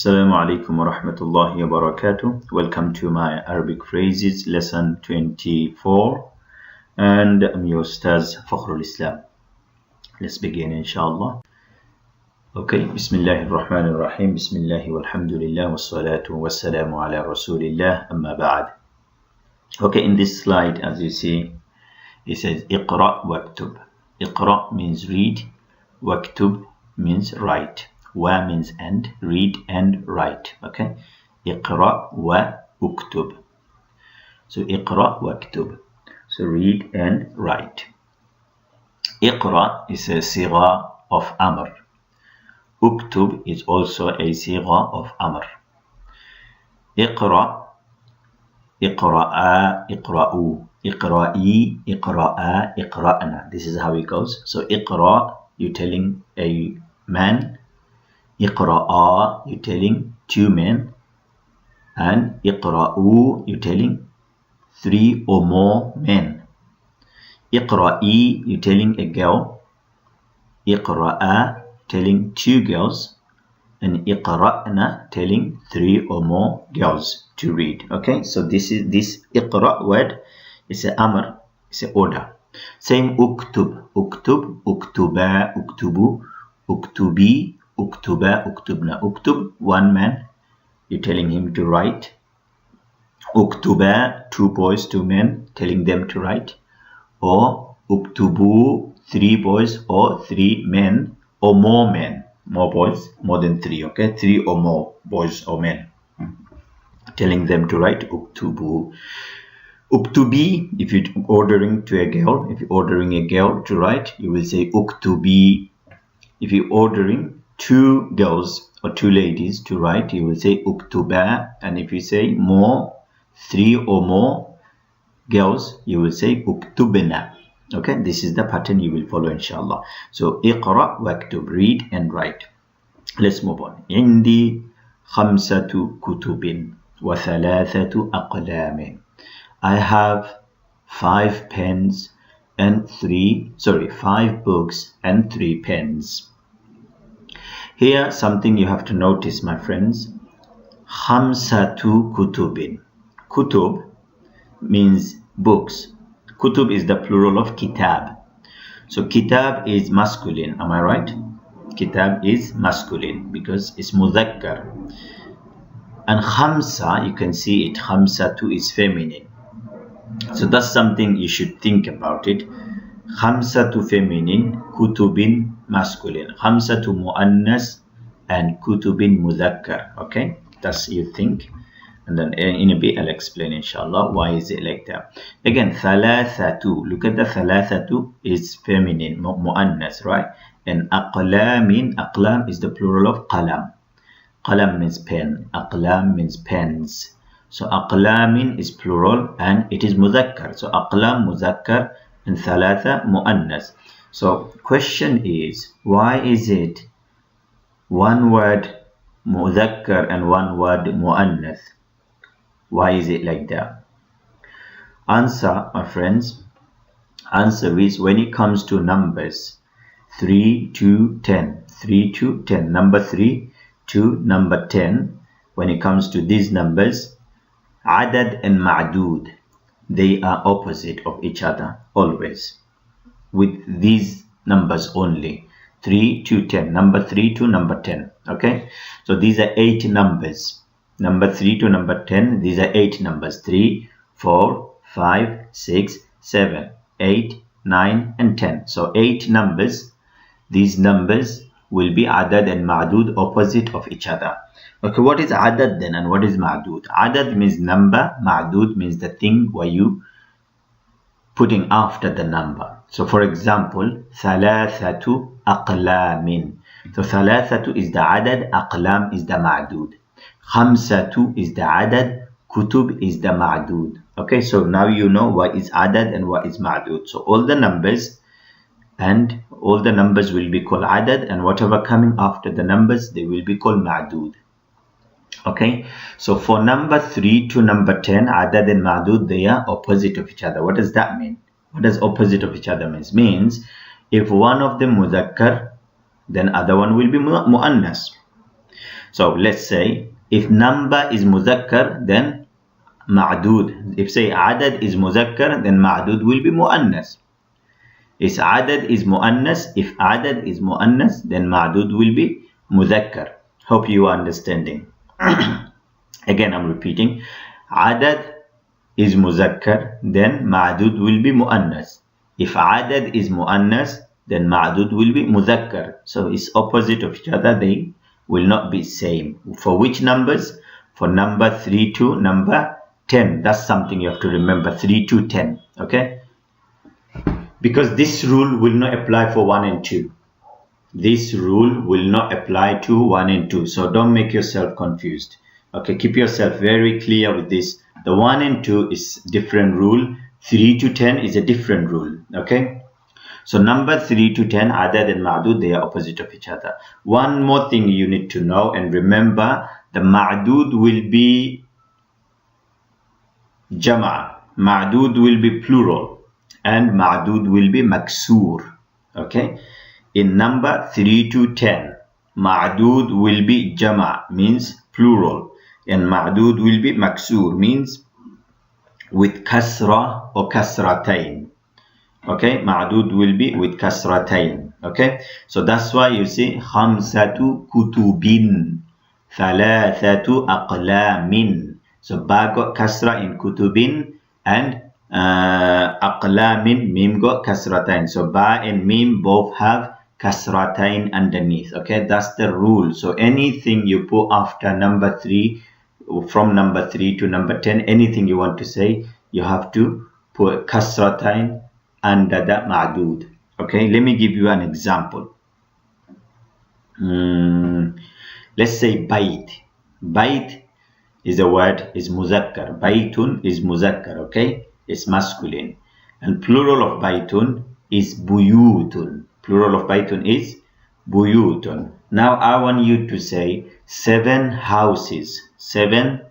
Assalamu alaikum wa rahmatullahi wa barakatuh. Welcome to my Arabic phrases lesson 24, and I'm your Ustaz Fakhrul Islam. Let's begin inshallah. Okay, Bismillahir Rahmanir Rahim. Bismillahi walhamdulillah wassalatu wassalamu ala rasulillah amma ba'd. Okay, in this slide, as you see, it says Iqra waktub. Iqra means read, waktub means write. Wa means and, read and write. Okay, Iqra wa uktub. So Iqra wa uktub. So read and write. Iqra is a sigha of amr. Uktub is also a sigha of amr. Iqra, iqra'a, iqra'u, iqra'i, iqra'a, iqra'na. This is how it goes. So Iqra, you're telling a man. Iqra'a, you're telling two men, and Iqra'u, you're telling three or more men. Iqra'i, you're telling a girl. Iqra'a, telling two girls, and Iqra'na, telling three or more girls to read. Okay, so this Iqra word is an amr, it's an order. Same uktub, uktub, uktuba, uktubu, uktubi, uktuba, uktubna. Uktub, one man, you're telling him to write. Uktuba, two boys, two men, telling them to write. Or uktubu, three boys or three men or more men, more boys, more than three. Okay, three or more boys or men, telling them to write. Uktubu. Uktubi, if you're ordering to a girl, if you're ordering a girl to write, you will say uktubi. If you're ordering two girls or two ladies to write, you will say uktuba. And if you say more, three or more girls, you will say uktubna. Okay, this is the pattern you will follow inshallah. So iqra waktub, read and write. Let's move on. Indi khamsatu kutubin wa thalathatu aqlamin. I have five books and three pens. Here, something you have to notice, my friends. Khamsatu kutubin. Kutub means books. Kutub is the plural of kitab. So kitab is masculine, am I right? Kitab is masculine because it's mudhakkar. And khamsa, you can see it, khamsatu is feminine. So that's something you should think about it. Khamsatu feminine, kutubin masculine. Khamsatu muannas and kutubin mudhakkar. Okay, that's you think. And then in a bit I'll explain inshallah why is it like that. Again, thalathatu. Look at the thalathatu is feminine, muannas, right? And aqlamin, aqlam is the plural of qalam. Qalam means pen. Aqlam means pens. So aqlamin is plural and it is mudhakkar. So aqlam mudhakkar and thalatha muannas. So question is, why is it one word mudhakkar and one word muannas? Why is it like that? Answer, my friends. Answer is when it comes to numbers 3 to 10. 3 to 10. Number 3 to number 10. When it comes to these numbers, adad and ma'dud, they are opposite of each other always. With these numbers only. 3 to 10. Number 3 to number 10. Okay. So these are 8 numbers. Number 3 to number 10, these are 8 numbers. 3, 4, 5, 6, 7, 8, 9 and 10. So 8 numbers. These numbers will be adad and ma'dud, opposite of each other. Okay, what is adad then and what is ma'dud? Adad means number, ma'dud means the thing where you putting after the number. So for example, thalathatu aqlamin. So thalathatu is the adad, aqlam is the ma'dud. Khamsatu is the adad, kutub is the ma'dud. Okay, so now you know what is adad and what is ma'dud. So all the numbers will be called adad, and whatever coming after the numbers, they will be called ma'dud. Okay, so for number 3 to number 10, adad and ma'dud, they are opposite of each other. What does that mean? What does opposite of each other means? Means if one of them mudhakkar, then other one will be muannas. So let's say if number is muzakkar, then ma'dud. If say adad is muzakkar, then ma'dud will be muannas. If adad is muannas, then ma'dud will be muzakkar. Hope you are understanding. Again, I'm repeating. Adad is muzakkar, then ma'dud will be muannas. If adad is muannas, then ma'dud will be muzakkar. So it's opposite of each other. They will not be same. For which numbers? For number 3 to number 10. That's something you have to remember. 3 to 10. Okay? Because this rule will not apply for 1 and 2. This rule will not apply to 1 and 2. So don't make yourself confused. Okay, keep yourself very clear with this. The 1 and 2 is different rule. 3 to 10 is a different rule. Okay. So number 3 to 10, adad and ma'dud, they are opposite of each other. One more thing you need to know and remember, the ma'dud will be jama'. Ma'dud will be plural. And ma'dud will be maksur. Okay. In number 3 to 10, ma'dud will be jama', means plural. And ma'dud will be maksur, means with kasra or kasratain. Okay, ma'dud will be with kasratain. Okay, so that's why you see khamsatu kutubin, thalathatu aqlamin. So ba got kasra in kutubin, and aqlamin, mim got kasratain. So ba and mim both have kasratain underneath. Okay, that's the rule. So anything you put after number 3, from number 3 to number 10, anything you want to say, you have to put kasratain under the ma'dud. Okay, let me give you an example. Let's say bayt. Bayt is a word, is muzakkar. Baytun is muzakkar. Okay, it's masculine. And plural of baytun is buyutun. Plural of baytun is buyutun. Now I want you to say 7 houses. 7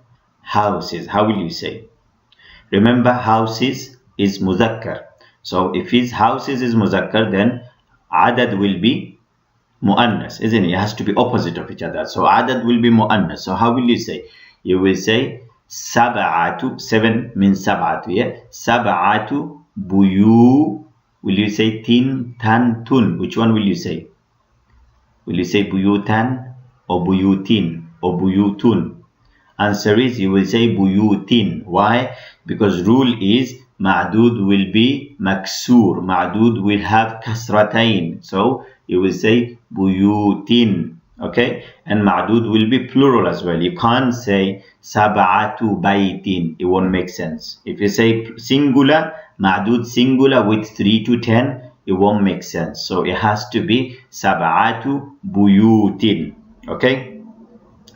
houses. How will you say? Remember, houses is muzakkar. So if his houses is muzakkar, then adad will be muannas, isn't it? It has to be opposite of each other. So adad will be muannas. So how will you say? You will say sab'atu. 7 means sab'atu. Yeah, sab'atu buyu. Will you say tin, tan, tun? Which one will you say? Will you say buyutan or buyutin or buyutun? Answer is you will say buyutin. Why? Because rule is ma'dud will be maksur. Ma'dud will have kasratain. So you will say buyutin. Okay? And ma'dud will be plural as well. You can't say sab'atu baytin. It won't make sense. If you say singular, ma'dud singular with 3 to 10, it won't make sense. So it has to be sab'atu buyutin. Okay?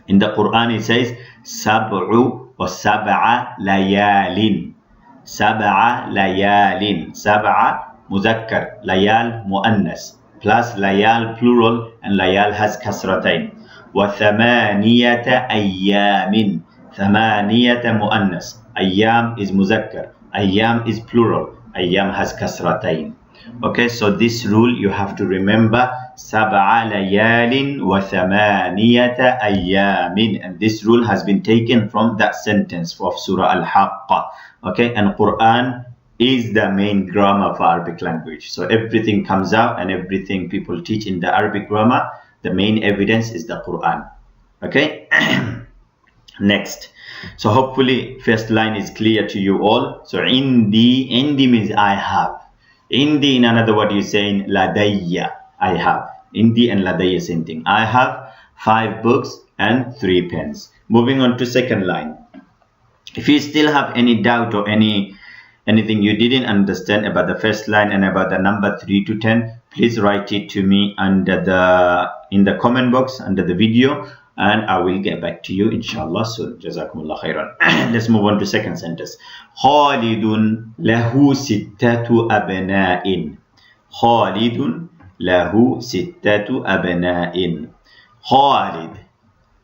In the Quran it says sab'u or sab'a layalin. Sab'a layalin. Sab'a muzakkar, layal muannas, plus layal plural, and layal has kasratain. Wa thamaniyata ayyamin. Thamaniyata muannas. Ayyam is muzakkar. Ayyam is plural. Ayyam has kasratain. Okay, so this rule you have to remember. Sab'a layalin wa thamaniyata ayyamin. And this rule has been taken from that sentence of Surah Al-Haqqa. Okay, and Quran is the main grammar for Arabic language. So everything comes out, and everything people teach in the Arabic grammar, the main evidence is the Quran. Okay. Next. So hopefully first line is clear to you all. So indi means I have. Indi, in another word, you saying ladayya, I have. Indi and ladayya, same thing. I have 5 books and 3 pens. Moving on to second line. If you still have any doubt or anything you didn't understand about the first line and about the number 3 to 10, please write it to me in the comment box under the video, and I will get back to you inshallah soon. Jazakumullah khairan. Let's move on to second sentence. Khalidun lahu sittatu abna'in. Khalidun lahu sittatu abna'in. Khalid,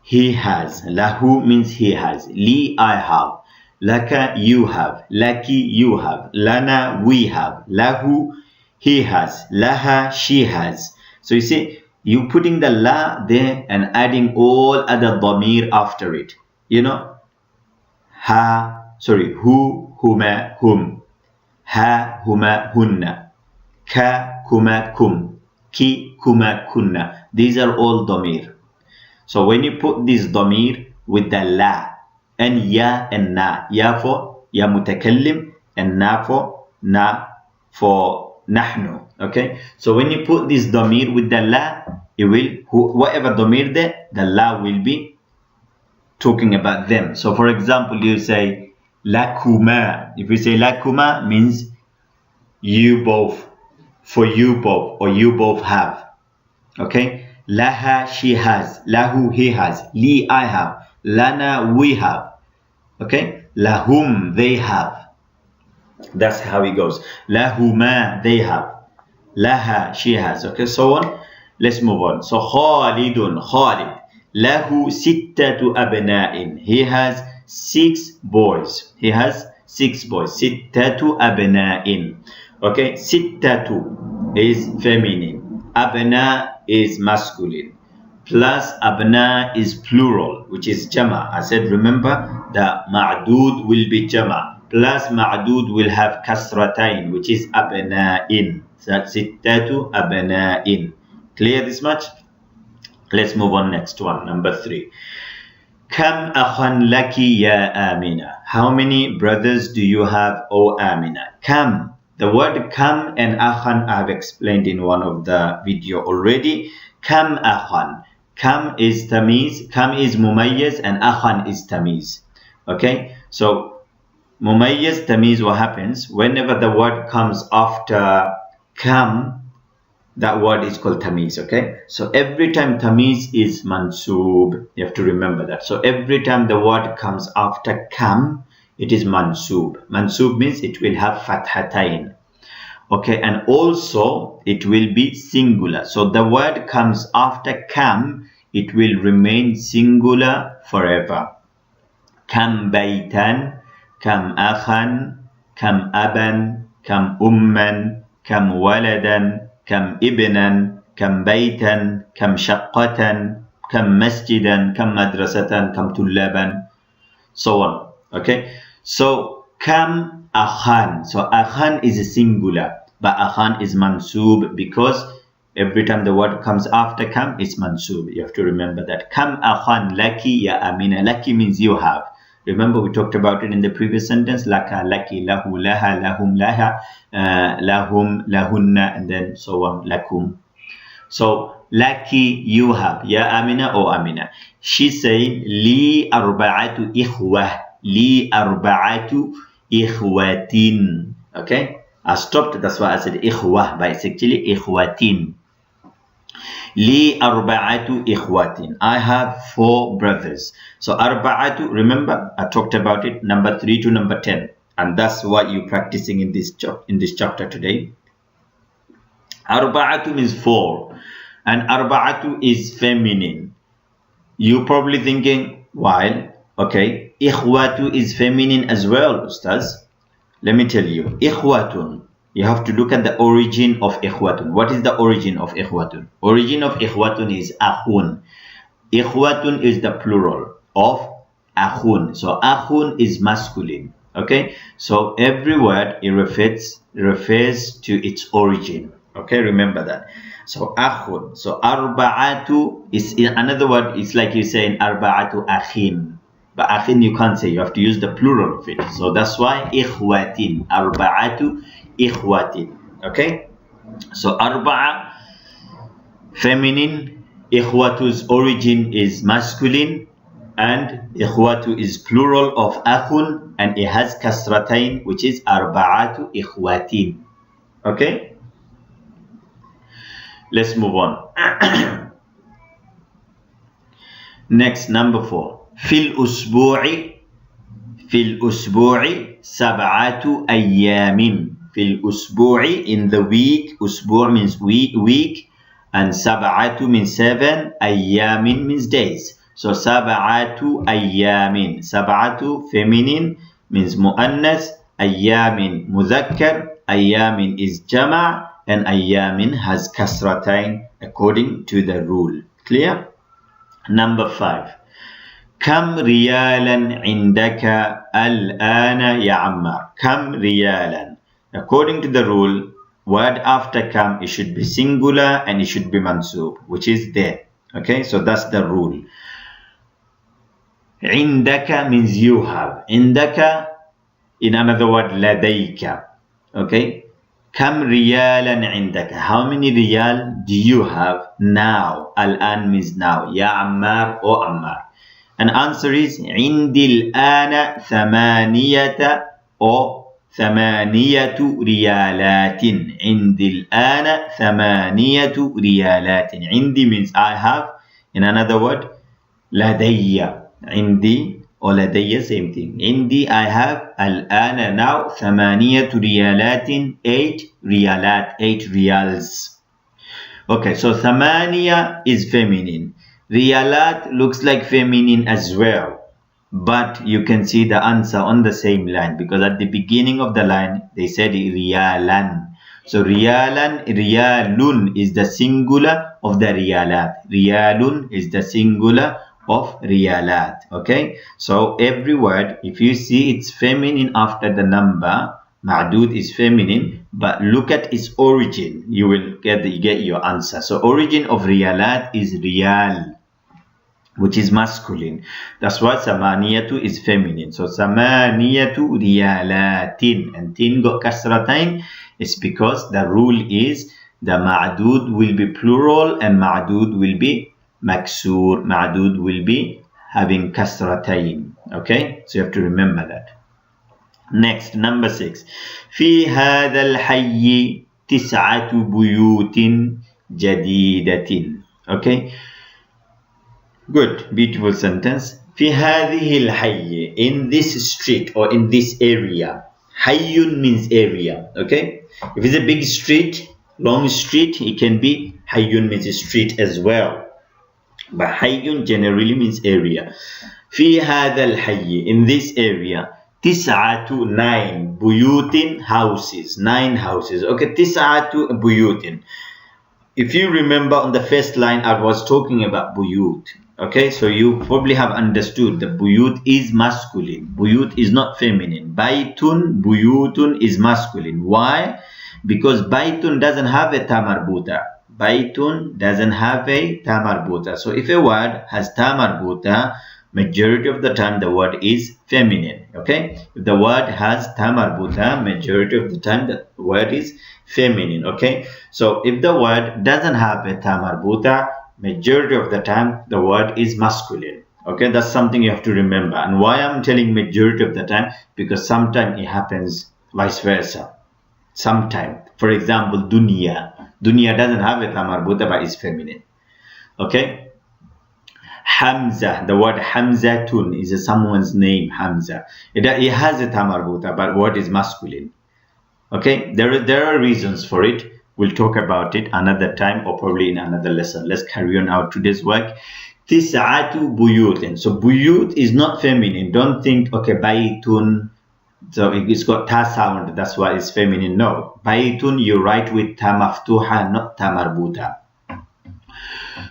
he has. Lahu means he has. Li, I have. Laka, you have. Laki, you have. Lana, we have. Lahu, he has. Laha, she has. So you see, you putting the la there and adding all other dhamir after it. You know, who, huma, hum, ha, huma, hunna, ka, kuma, kum, ki, kuma, kunna. These are all dhamir. So when you put this dhamir with the la and ya and na, ya for ya mutakallim and na for nahnu. Okay, so when you put this dhamir with the la, it will, whatever dhamir there, the la will be talking about them. So for example, you say lakuma. If you say lakuma, means you both, for you both, or you both have. Okay, laha, she has, lahu, he has, li, I have, lana, we have. Okay, lahum, they have. That's how it goes. Lahuma, they have, laha, she has. Okay, so on. Let's move on. So Khalidun, Khalid, lahu sittatu abna'in. He has 6 boys. He has 6 boys. Sittatu abna'in. Okay, sittatu is feminine, abna is masculine, plus abna is plural, which is jama. I said, remember, the ma'dud will be jama, plus ma'dud will have kasratain, which is abna'in. So that's sittatu abna'in. Clear this much? Let's move on. Next one, number 3. Kam akhan laki ya Amina. How many brothers do you have, O Amina? Kam. The word kam and akhan I have explained in one of the video already. Kam akhan. Kam is tamiz, kam is mumayyiz, and akhan is tamiz. Okay, so mumayyiz, tamiz, what happens? Whenever the word comes after kam, that word is called tamiz. Okay, so every time tamiz is mansub, you have to remember that. So every time the word comes after kam, it is mansub. Mansub means it will have fathatain. Okay, and also it will be singular. So the word comes after kam, it will remain singular forever. Kam baytan, kam akhan, kam aban, kam umman, kam waladan, kam ibnan, kam baytan, kam shaqqatan, kam masjidan, kam madrasatan, kam tullaban, so on. Okay, so kam akhan. So akhan is a singular, but akhan is mansub because every time the word comes after kam, it's mansub. You have to remember that. Kam akhan laki ya Amina. Laki means you have. Remember we talked about it in the previous sentence. Laka, laki, lahu, laha, lahum, laha, lahum, lahunna, and then so on. Lakum. So laki, you have. Ya Amina, O Amina. She's saying li arba'atu ikhwah. Li arba'atu ikhwatin. Okay, I stopped, that's why I said ikhwah, but it's actually ikhwatin. Li arba'atu ikhwatin. I have 4 brothers. So arba'atu, remember I talked about it, number 3 to number 10, and that's what you're practicing in this chapter today. Arba'atu means 4, and arba'atu is feminine. You're probably thinking, why? Okay, ikhwatu is feminine as well, Ustaz. Let me tell you, ikhwatun, you have to look at the origin of ikhwatun. What is the origin of ikhwatun? Origin of ikhwatun is akhun. Ikhwatun is the plural of akhun. So akhun is masculine. Okay, so every word it refers to its origin. Okay, remember that. So akhun. So arba'atu is another word. It's like you say in arba'atu akhin. But akhin you can't say, you have to use the plural of it. So that's why ikhwatin, arba'atu ikhwatin. Okay, so arba'a feminine, ikhwatu's origin is masculine, and ikhwatu is plural of akhun, and it has kasratain, which is arba'atu ikhwatin. Okay, let's move on. Next, number 4. في الأسبوع 7 أيام. في الأسبوع, in the week. أسبوع means week, and 7 means 7, أيام means days. So 7 أيام. 7 feminine means مؤنث, أيام مذكر, أيام is jama, and ayyamin has kasratain according to the rule. Clear? Number 5. كم ريالا عندك الآن يا عمار. كم ريالا. According to the rule, word after kam, it should be singular and it should be mansub, which is there. Okay, so that's the rule. عندك means you have. عندك, in another word, لديك. Okay, كم ريالا عندك. How many riyal do you have now? الآن means now. يا عمار or عمار. And answer is عندي الآن ثمانية or ثمانية ريالات. عندي الآن ثمانية ريالات. عندي means I have. In another word, لدي. عندي or لدي, same thing. عندي, I have. الآن, now. ثمانية ريالات, 8 ريالات, 8 riyals. Okay, so ثمانية is feminine. Riyalat looks like feminine as well. But you can see the answer on the same line, because at the beginning of the line they said riyalan. So riyalan, riyalun is the singular of the riyalat. Riyalun is the singular of riyalat. Okay, so every word, if you see it's feminine after the number, ma'dud is feminine, but look at its origin, you will get your answer. So origin of riyalat is riyal, which is masculine. That's why samaniyatu is feminine. So samaniyatu riyalatin, and tin got kasratain. It's because the rule is the ma'dud will be plural and ma'dud will be maksur. Ma'dud will be having kasratain. Okay, so you have to remember that. Next, number 6. في هذا الحي 9 بيوت جديدة. Okay, good, beautiful sentence. في هذه الحي, in this street or in this area. حي means area. Okay, if it's a big street, long street, it can be حي means street as well, but حي generally means area. في هذا الحي, in this area. 9, 9 buyutin, houses, 9 houses. Okay, 9 buyutin. If you remember on the first line, I was talking about buyut. Okay, so you probably have understood that buyut is masculine. Buyut is not feminine. Baitun, buyutun is masculine. Why? Because baitun doesn't have a ta marbuta. Baitun doesn't have a ta marbuta. So if a word has ta marbuta, majority of the time the word is feminine. Okay, if the word has ta marbuta, majority of the time the word is feminine. Okay, so if the word doesn't have a ta marbuta, majority of the time the word is masculine. Okay, that's something you have to remember. And why I'm telling majority of the time, because sometimes it happens vice versa. Sometimes, for example, dunya doesn't have a ta marbuta but is feminine. Okay, Hamza, the word Hamzatun is someone's name, Hamza. It has a ta marbuta, but word is masculine. Okay, there are reasons for it. We'll talk about it another time or probably in another lesson. Let's carry on our today's work. 9 buyutin. So buyut is not feminine. Don't think, okay, baytun, so it's got ta sound, that's why it's feminine. No, baytun you write with ta maftuha, not ta marbuta.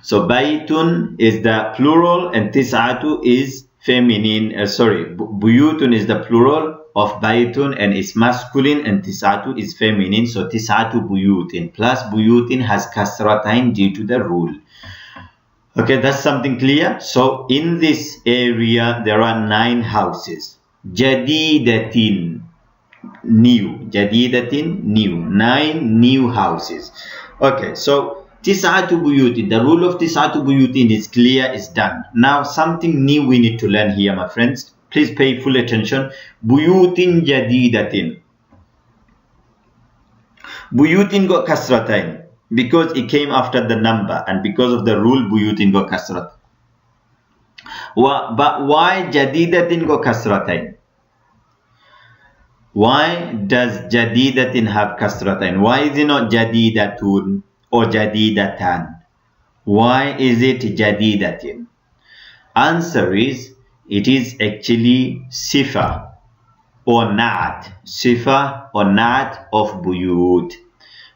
So baytun is the plural and 9 is feminine. Buyutun is the plural of baytun and it's masculine, and 9 is feminine. So 9 buyutin plus buyutin has kasratain due to the rule. Okay, that's something clear. So in this area there are 9 houses. Jadidatin, new. Jadidatin, new. 9 new houses. Okay, so 9 buyutin, the rule of 9 buyutin is clear, is done. Now something new we need to learn here, my friends. Please pay full attention. Buyutin jadidatin. Buyutin got kasratain because it came after the number, and because of the rule buyutin got kasrat. But why jadidatin got kasratain? Why does jadidatin have kasratain? Why is it not jadidatun or jadidatan? Why is it jadidatin? Answer is, it is actually sifa or na'at. Sifa or na'at of buyut.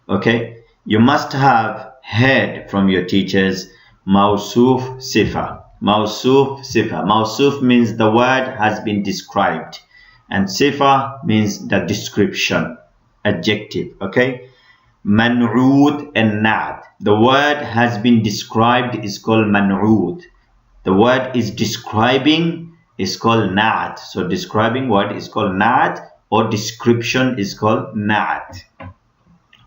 Okay, you must have heard from your teachers Mausuf Sifa. Mausuf Sifa. Mausuf means the word has been described, and Sifa means the description, adjective. Okay, Man'ud and Na'at. The word has been described is called Man'ud. The word is describing is called Na'at. So describing word is called Na'at, or description is called Na'at.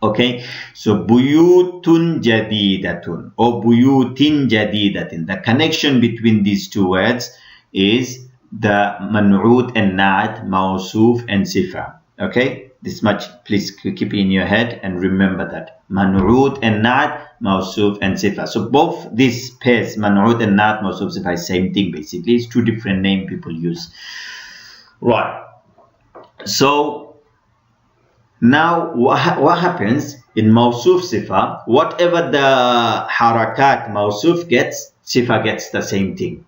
Okay, so buyutun jadidatun or buyutin jadidatin. The connection between these two words is the man'ud and na'at, mawsuf and sifa. Okay, this much please keep in your head and remember that. Man'ud and na'at, mawsuf and sifa. So both these pairs, man'ud and na'at, mawsuf, sifa, is same thing basically. It's two different names people use. Right. So now, what happens in Mawsuf Sifa? Whatever the harakat Mawsuf gets, Sifa gets the same thing.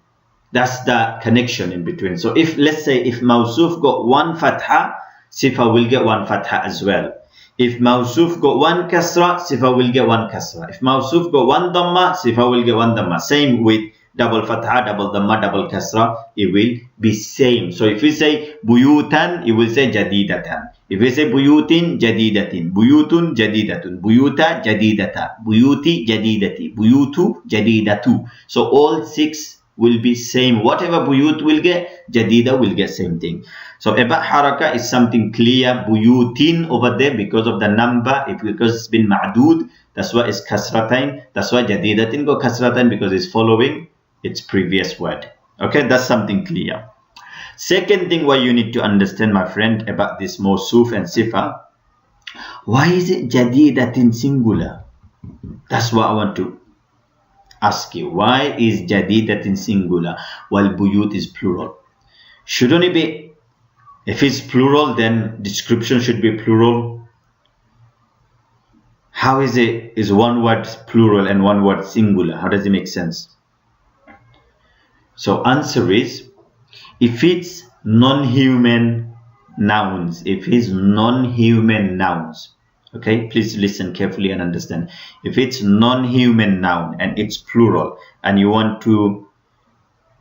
That's the connection in between. So if, let's say, if Mawsuf got one Fatha, Sifa will get one Fatha as well. If Mawsuf got one Kasra, Sifa will get one Kasra. If Mawsuf got one Dhamma, Sifa will get one Dhamma. Same with double Fatha, double Dhamma, double Kasra. It will be same. So if we say Buyutan, it will say Jadidatan. If we say buyutin jadidatin, buyutun jadidatun, buyuta jadidata, buyuti jadidati, buyutu jadidatu. So all six will be same. Whatever buyut will get, jadida will get same thing. So about haraka is something clear. Buyutin over there because of the number, because it's been ma'dud, that's why it's kasratain. That's why jadidatin go kasratain because it's following its previous word. Okay, that's something clear. Second thing what you need to understand, my friend, about this Mawsuf and Sifa, why is it Jadidatin singular? That's what I want to ask you. Why is Jadidatin singular while Buyut is plural? Shouldn't it be, if it's plural, then description should be plural? How is it, is one word plural and one word singular? How does it make sense? So answer is, if it's non-human nouns, okay, please listen carefully and understand. If it's non-human noun and it's plural and you want to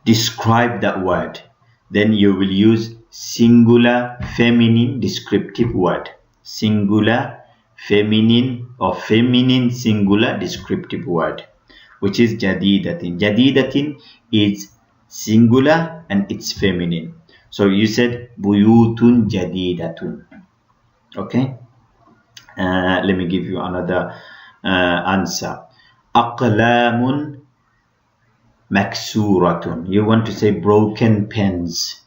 describe that word, then you will use singular feminine descriptive word. Singular feminine or feminine singular descriptive word, which is jadidatin. Jadidatin is singular and it's feminine. So you said buyutun jadidatun. Okay, let me give you another answer. Aqlamun maksuratun. You want to say broken pens.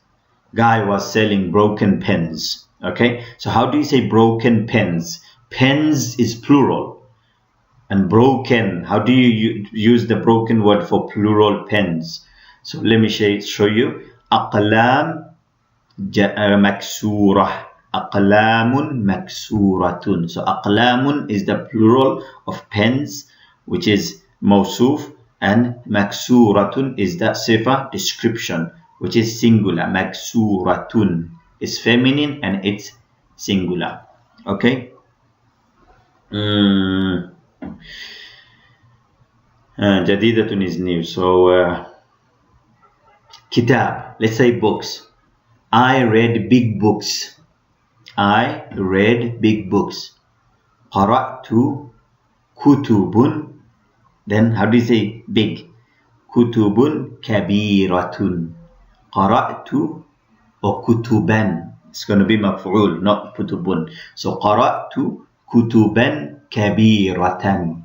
Guy was selling broken pens. Okay, so how do you say broken pens? Pens is plural, and broken, how do you use the broken word for plural pens? So let me show you. Aqlam maksurah. Aqlamun maksuratun. So aqlamun is the plural of pens, which is mawsuf, and maksuratun is the sifa description, which is singular. Maksuratun is feminine and it's singular. Okay. Jadidatun is new. So kitab, let's say books. I read big books. I read big books. Qara'tu kutubun. Then how do you say big? Kutubun kabiratun. Qara'tu or kutuban. It's going to be maf'ul, not kutubun. So qara'tu kutuban kabiratan.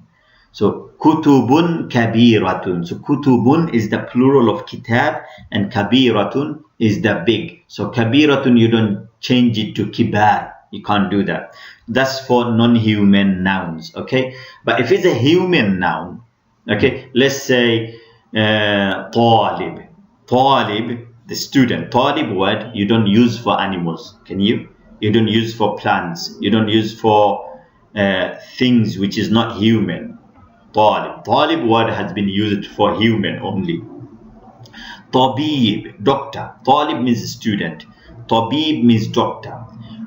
So kutubun kabiratun. So kutubun is the plural of kitab and kabiratun is the big. So kabiratun, you don't change it to kibar. You can't do that. That's for non-human nouns. Okay, but if it's a human noun, okay, let's say talib. Talib, the student. Talib word you don't use for animals. Can you? You don't use for plants. You don't use for things which is not human. Talib. Talib word has been used for human only. Tabib, doctor. Talib means student. Tabib means doctor.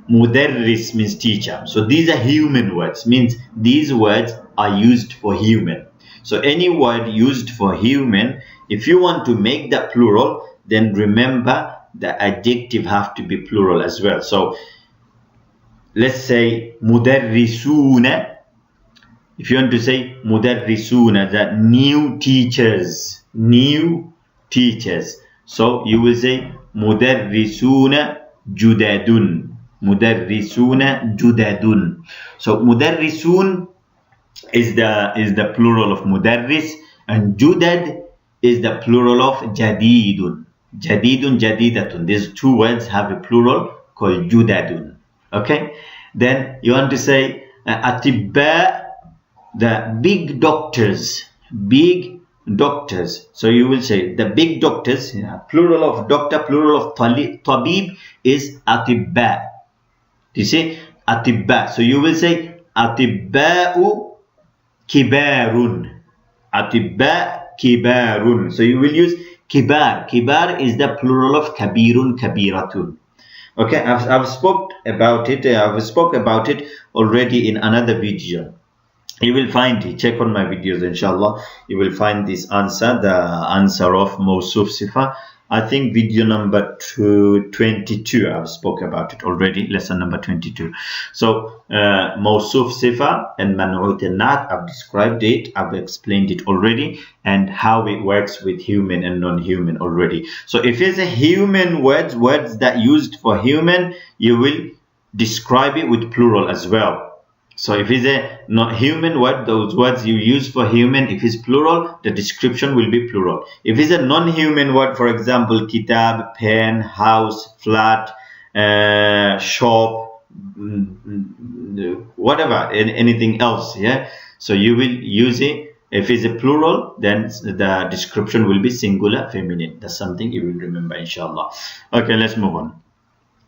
Mudarris means teacher. So these are human words, means these words are used for human. So any word used for human, if you want to make that plural, then remember the adjective have to be plural as well. So let's say mudarrisuna. If you want to say mudarrisuna, that new teachers, new teachers. So you will say mudarrisuna judadun. Mudarrisuna judadun. So mudarrisun is the plural of mudarris, and judad is the plural of jadidun. Jadidun, jadidatun. These two words have a plural called judadun. Okay. Then you want to say atibba, the big doctors, big doctors. So you will say the big doctors, plural of doctor, plural of tabib is atibba. You see atibba. So you will say atibba'u kibarun. Atibba kibarun. So you will use kibar. Kibar is the plural of kabirun, kabiratun. Okay, I've spoke about it. I've spoke about it already in another video. You will find it. Check on my videos, inshallah. You will find this answer, the answer of Mawsuf Sifa. I think video number 22. I've spoke about it already. Lesson number 22. So Mawsuf Sifa and Man'ut al-Nat, I've described it. I've explained it already, and how it works with human and non-human already. So if it's a human words that used for human, you will describe it with plural as well. So if it's a not human word, those words you use for human, if it's plural, the description will be plural. If it's a non-human word, for example, kitab, pen, house, flat, shop, whatever, anything else, yeah. So you will use it. If it's a plural, then the description will be singular, feminine. That's something you will remember, inshallah. Okay, let's move on.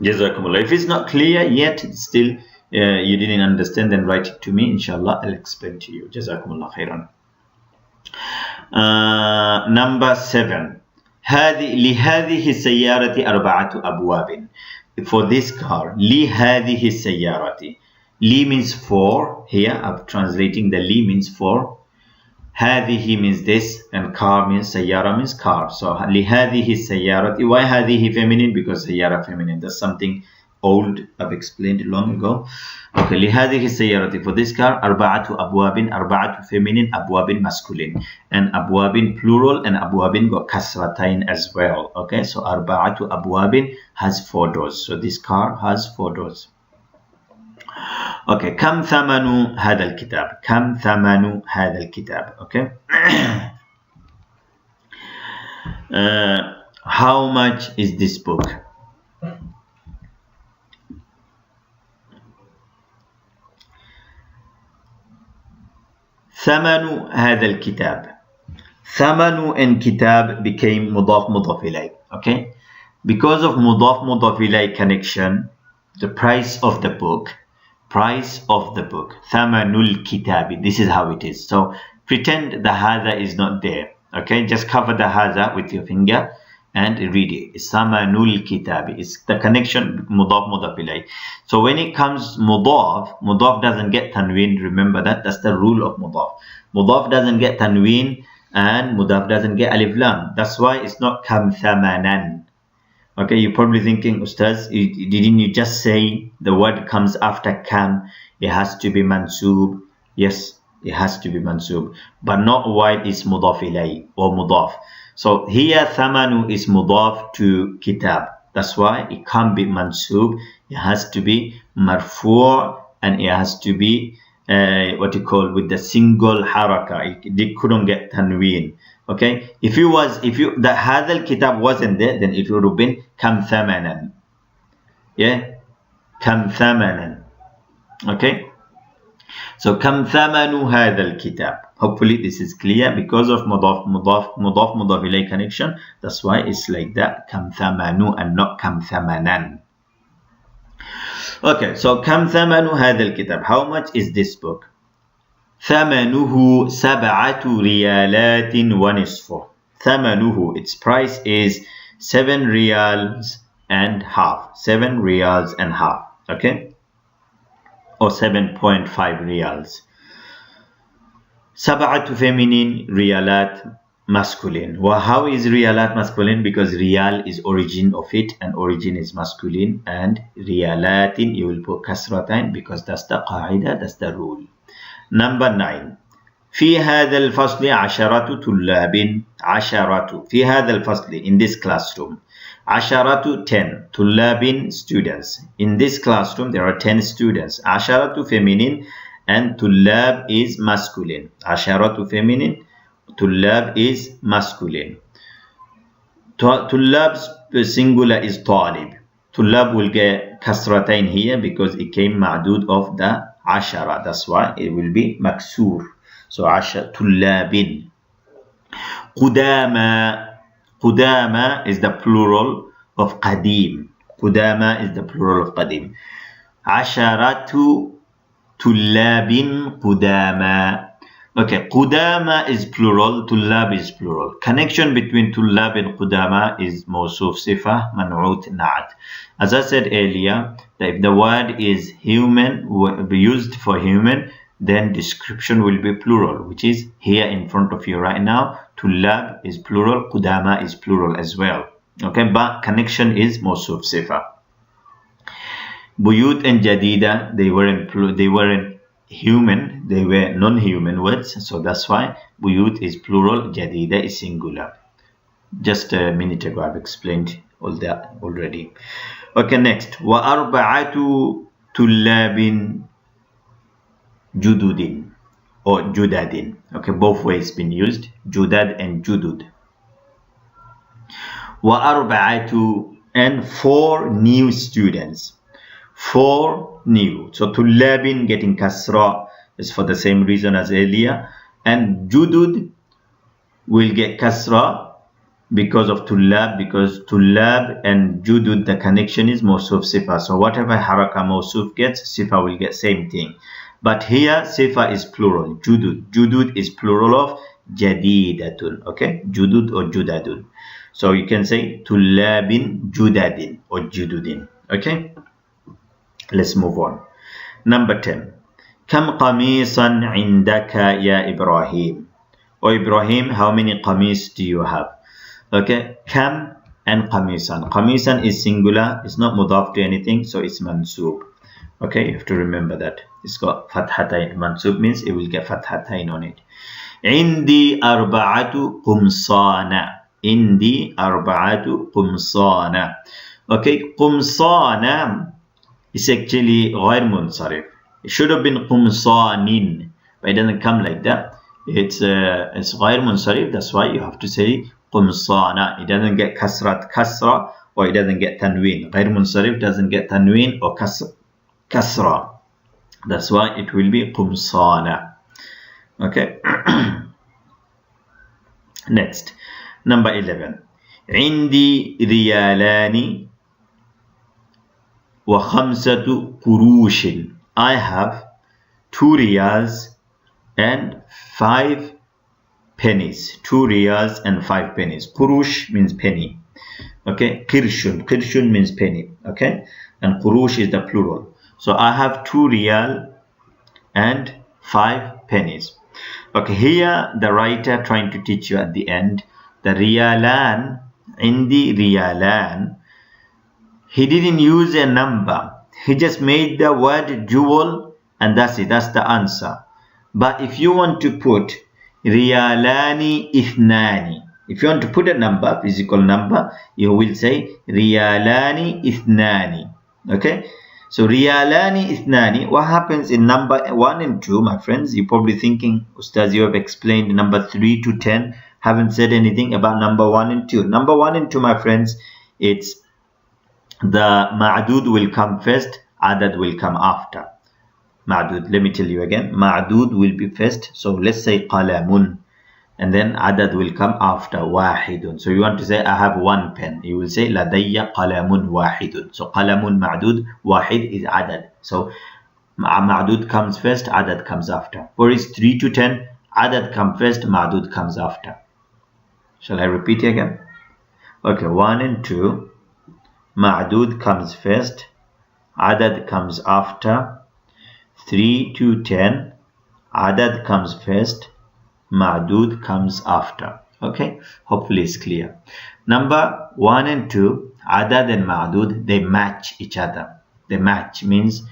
Jazakumullah. If it's not clear yet, still you didn't understand, then write it to me, inshallah. I'll explain to you. Jazakumullah khairan. Number 7. لهذه السيارة أربعة أبواب. For this car, لهذه السيارة. Li means for. Here I'm translating the li means for. هذه means this, and car means sayyara means car. So لهذه السيارة. Why هذه feminine? Because sayyara feminine. That's something old. I've explained it long ago. Okay, لهذه السيارة. For this car, أربعة أبواب. أربعة feminine, أبواب masculine, and أبواب plural, and أبواب got kasratain as well. Okay, so أربعة أبواب has 4 doors. So this car has 4 doors. Okay, كم ثمن هذا الكتاب? كم ثمن هذا الكتاب? Okay. How much is this book? ثمن هذا الكتاب. ثمن and kitab became مضاف مضاف إليه. Okay, because of مضاف مضاف إليه connection, the price of the book. Price of the book. ثمن الكتاب. This is how it is. So pretend the هذا is not there. Okay, just cover the هذا with your finger and read it. It's ثمن الكتاب. It's the connection مضاف مضاف إليه. So when it comes مضاف, مضاف doesn't get tanween. Remember that. That's the rule of مضاف. مضاف doesn't get tanween, and مضاف doesn't get alif lam. That's why it's not كم ثمنا. Okay, you're probably thinking, Ustaz, didn't you just say the word comes after kam? It has to be mansub. Yes, it has to be mansub, but not while it's mudaf ilay or mudaf. So here thamanu is mudaf to kitab. That's why it can't be mansub. It has to be marfu', and it has to be what you call with the single haraka. They couldn't get tanween. Okay, if the hadal kitab wasn't there, then it would have been kam thamanan. Yeah, kam thamanan. Okay, so kam thamanu hadal kitab. Hopefully this is clear. Because of mudaf ilay connection, that's why it's like that, kam thamanu and not kam thamanan. Okay, so kam thamanu hadal kitab. How much is this book? ثمنه 7 ريالات ونصف. ثمنه, its price is 7 riyals and half. 7 riyals and half. okay, or 7.5 riyals. Sab'atu feminine, riyalat masculine. Well, how is riyalat masculine? Because riyal is origin of it, and origin is masculine, and riyalatin you will put kasratain because that's the qaida, that's the rule. Number 9. في هذا الفصل 10 طلاب. 10 في هذا الفصل, in this classroom. 10 10 طلاب students. In this classroom there are 10 students. 10 feminine and طلاب is masculine. 10 feminine, طلاب is masculine. طلاب singular is طالب. طلاب will get kasratain here because it came معدود of the 10. That's why it will be maksur. So 10 طلاب. قدامى. قدامى is the plural of قديم. قدامى is the plural of قديم. 10 طلاب قدامى. Okay, قدامى is plural, طلاب is plural. Connection between طلاب and قدامى is موصوف صفة منعوت نعت. As I said earlier, that if the word is human, used for human, then description will be plural, which is here in front of you right now. طلاب is plural, قدامى is plural as well. Okay, but connection is موصوف صفة. بيوت and جديدة, they weren't human, they were non-human words, so that's why buyut is plural, jadida is singular. Just a minute ago I've explained all that already. Okay, next. وأربعة طلاب جدد or جداد. Okay, both ways been used, judad and judud. وأربعة and 4 new students. 4 new. So tullabin getting kasra is for the same reason as earlier, and judud will get kasra because of tullab, because tullab and judud, the connection is mawsuf sifa. So whatever haraka mawsuf gets, sifa will get same thing. But here sifa is plural, judud. Judud is plural of jadidatun. Okay, judud or judadun. So you can say tullabin judadin or jududin. Okay. Let's move on. Number 10. كم قميصا عندك يا إبراهيم? O Ibrahim, how many qamis do you have? Okay, كم and قميصا. قميصا is singular, it's not mudaf to anything, so it's mansub. Okay, you have to remember that. It's got fathatain. Mansub means it will get fathatain on it. عندي أربعة قمصان. عندي أربعة قمصان. Okay, قمصان is actually غير منصرف. It should have been قمصان, but it doesn't come like that. It's غير منصرف. That's why you have to say قمصان. It doesn't get kasra, or it doesn't get tanween. غير منصرف doesn't get tanween or kasra. That's why it will be قمصان. Okay. Next, number 11. عندي ريالان وخمسة قروش. I have 2 riyals and 5 pennies. 2 riyals and 5 pennies. Qurush means penny. Okay, qirshun. Qirshun means penny. Okay, and qurush is the plural. So I have 2 riyal and 5 pennies. Okay, here the writer trying to teach you at the end the riyalan. Indi riyalan. He didn't use a number. He just made the word jewel, and that's it. That's the answer. But if you want to put riyalani ithnani, if you want to put a number, physical number, you will say riyalani ithnani. Okay? So riyalani ithnani, what happens in number 1 and 2, my friends? You're probably thinking, Ustaz, you have explained number 3 to 10, haven't said anything about number 1 and 2. Number 1 and 2, my friends, it's the ma'dud will come first, adad will come after. Ma'dud, let me tell you again, ma'dud will be first. So let's say qalamun, and then adad will come after, wahidun. So you want to say I have 1 pen, you will say ladayya qalamun wahidun. So qalamun ma'dud, wahid is adad. So ma'dud comes first, adad comes after. Whereas 3 to 10, adad comes first, ma'dud comes after. Shall I repeat again? Okay, 1 and 2, ma'dud comes first, Adad comes after. 3 to 10, Adad comes first, Ma'dud comes after. Okay, hopefully it's clear. Number 1 and 2, Adad and Ma'dud, they match each other. They match means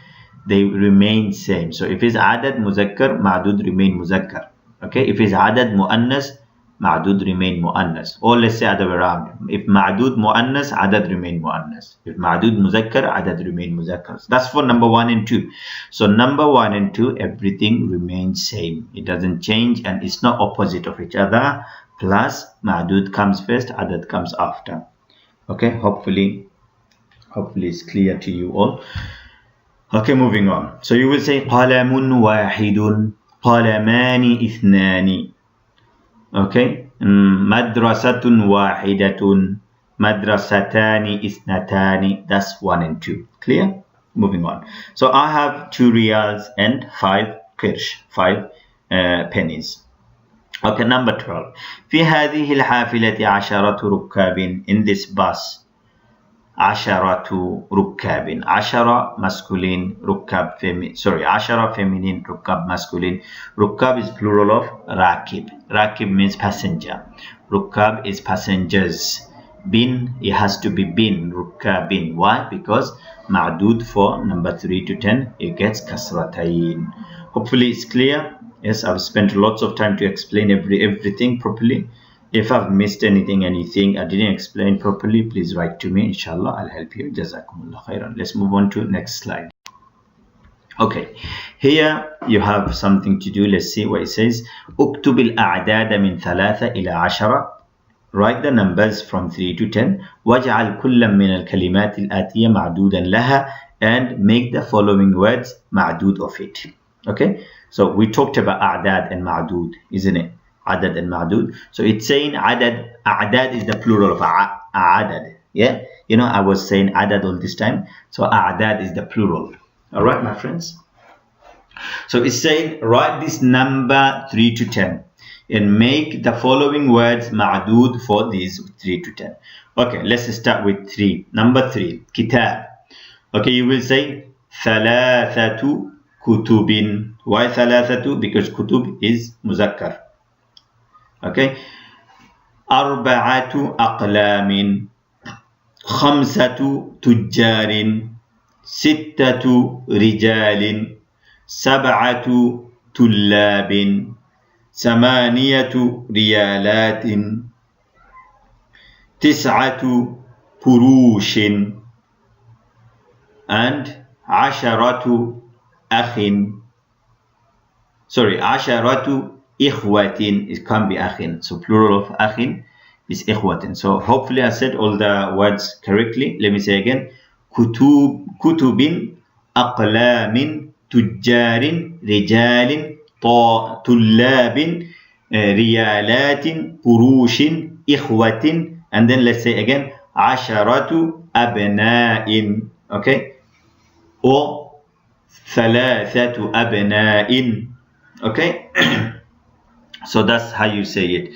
they remain same. So if it's Adad Muzakkar, Ma'dud remain Muzakkar. Okay, if it's Adad Mu'annas, Ma'dud remain Mu'annas. Or let's say other way around. If Ma'dud Mu'annas, Adad remain Mu'annas. If Ma'dud Muzakkar, Adad remain Muzakkar. That's for number 1 and 2. So number 1 and 2, everything remains same. It doesn't change and it's not opposite of each other. Plus Ma'dud comes first, Adad comes after. Okay, hopefully it's clear to you all. Okay, moving on. So you will say قلم واحد قلمان اثنان. Okay, مدرسة واحدة مدرستان اثنتان. That's 1 and 2. Clear? Moving on. So I have 2 riyals and 5 kirsh, 5 pennies. Okay, number 12. في هذه الحافلة 10 ركاب. In this bus, 10 ركاب. 10 masculine, ركاب feminine. Sorry, 10 feminine, ركاب masculine. ركاب is plural of rakib. Rakib means passenger. Rukab is passengers. Bin, it has to be bin. Rukabin. Why? Because ma'dud for number 3 to 10, it gets kasratayn. Hopefully it's clear. Yes, I've spent lots of time to explain everything properly. If I've missed anything and you think I didn't explain properly, please write to me. Inshallah, I'll help you. Jazakumullah khairan. Let's move on to next slide. Okay, here you have something to do. Let's see what it says. اكتب الأعداد من 3 إلى 10. Write the numbers from 3 to 10. واجعل كل من الكلمات الآتية معدودا لها, and make the following words معدود of it. Okay, so we talked about أعداد and معدود, isn't it? عدد and معدود. So it's saying عدد. أعداد is the plural of عدد. Yeah, you know, I was saying عدد all this time. So أعداد is the plural. All right, my friends. So it's saying write this number 3 to 10 and make the following words ma'dud for these 3 to 10. Okay, let's start with 3. Number 3, kitab. Okay, you will say thalathatu kutubin. Why thalathatu? Because kutub is muzakkar. Okay, arba'atu aqlamin, khamsatu tujjarin, sittatu rijalin, sab'atu tullabin, samaniyatu riyalatin, tis'atu purushin, and asharatu akhin. Sorry, asharatu ikhwatin. It can't be akhin. So plural of akhin is ikhwatin. So hopefully I said all the words correctly. Let me say again. Kutubin, aqlamin, tujjarin, rijalin, tullabin, riyalatin, purushin, ikhwatin, and then let's say again, asharatu abna'in. Okay, or thalathatu abna'in. Okay, so that's how you say it.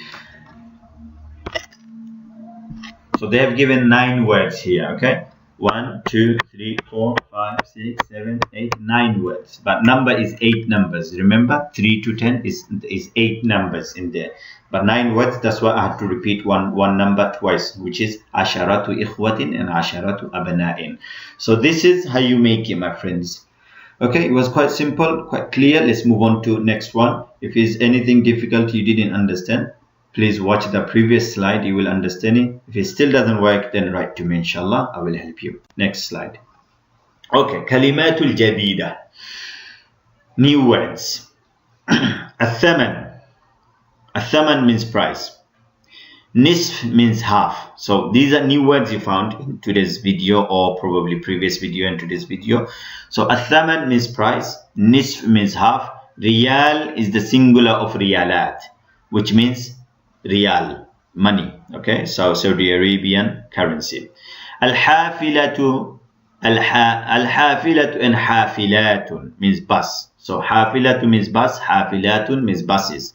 So they have given 9 words here. Okay, 1, 2, 3, 4, 5, 6, 7, 8, 9 words. But number is 8 numbers. Remember, 3 to 10 is 8 numbers in there. But 9 words, that's why I have to repeat one number twice, which is asharatu ikhwatin and asharatu abna'in. So this is how you make it, my friends. Okay, it was quite simple, quite clear. Let's move on to next one. If it's anything difficult you didn't understand, please watch the previous slide. You will understand it. If it still doesn't work, then write to me. Inshallah, I will help you. Next slide. Okay, kalimatul jadida. New words. Athaman. Athaman means price. Nisf means half. So these are new words you found in today's video or probably previous video and today's video. So athaman means price. Nisf means half. Riyal is the singular of riyalat, which means riyal, money. Okay, so Saudi Arabian currency. Al-hafilatu, al-hafilatu and hafilatun means bus. So hafilatu means bus, hafilatun means buses.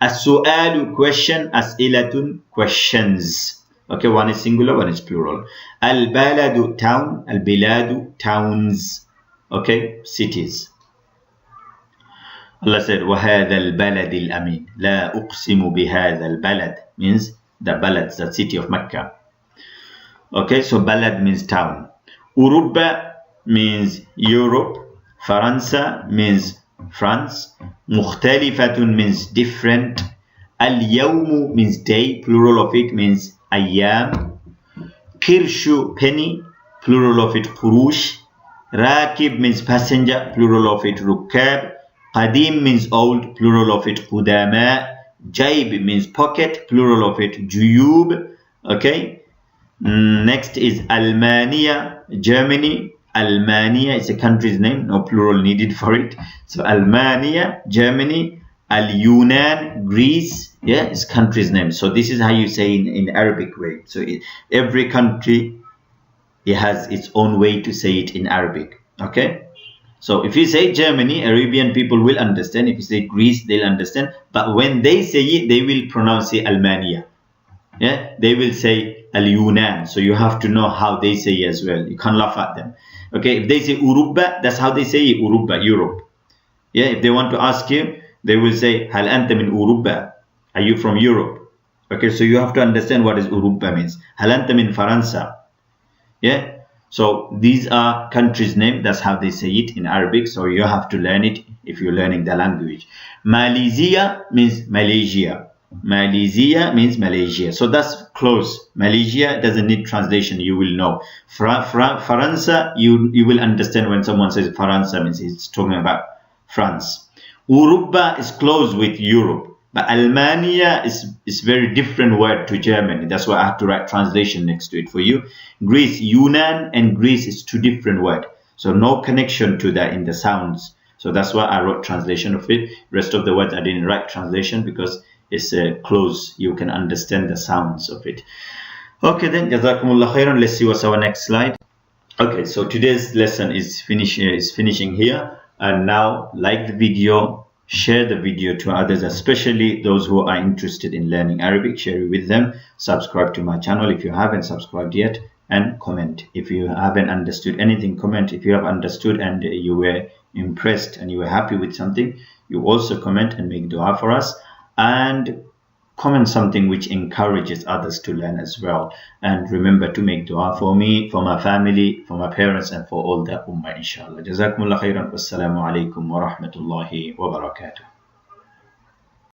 As-su'alu question, as'ilatun questions. Okay, one is singular, one is plural. Al-baladu, town. Al-biladu, towns. Okay, cities. Allah said, وَهَذَا الْبَلَدِ الْأَمِينَ لَا أُقْسِمُ بِهَذَا الْبَلَدِ means the balad, the city of Mecca. Okay, so balad means town. Uruba means Europe. Faransa means France. Mukhtalifatun means different. Al-yawmu means day, plural of it means ayyam. Kirshu, penny, plural of it qurush. Rakib means passenger, plural of it rukkab. Qadim means old, plural of it qudama. Jaib means pocket, plural of it juyub. Okay. Next is Almania, Germany. Almania is a country's name, no plural needed for it. So Almania, Germany. Al-Yunan, Greece, yeah, is country's name. So this is how you say in Arabic way. So every country, it has its own way to say it in Arabic. Okay. So if you say Germany, Arabian people will understand. If you say Greece, they'll understand. But when they say it, they will pronounce it Almania. Yeah, they will say Al-Yunan. So you have to know how they say it as well. You can't laugh at them. Okay, if they say Uruba, that's how they say it, Uruba, Europe. Yeah, if they want to ask you, they will say Hal anta min Uruba? Are you from Europe? Okay, so you have to understand what is Uruba means. Hal anta min Faransa? Yeah, so these are countries' name. That's how they say it in Arabic. So you have to learn it if you're learning the language. Malaysia means Malaysia. Malaysia means Malaysia. So that's close. Malaysia doesn't need translation. You will know. Faransa, you will understand when someone says Faransa means it's talking about France. Uruba is close with Europe. But Almania is very different word to Germany. That's why I have to write translation next to it for you. Greece, Yunan and Greece is two different words. So no connection to that in the sounds. So that's why I wrote translation of it. Rest of the words I didn't write translation because it's close. You can understand the sounds of it. Okay then, Jazakumullah khairan. Let's see what's our next slide. Okay, so today's lesson is finishing here. And now like the video, share the video to others, especially those who are interested in learning Arabic. Share it with them. Subscribe to my channel if you haven't subscribed yet, and comment. If you haven't understood anything, comment. If you have understood and you were impressed and you were happy with something, you also comment and make dua for us. And comment something which encourages others to learn as well. And remember to make dua for me, for my family, for my parents, and for all the ummah, inshallah. Jazakumullah khairan. Wassalamu alaikum wa rahmatullahi wa barakatuh.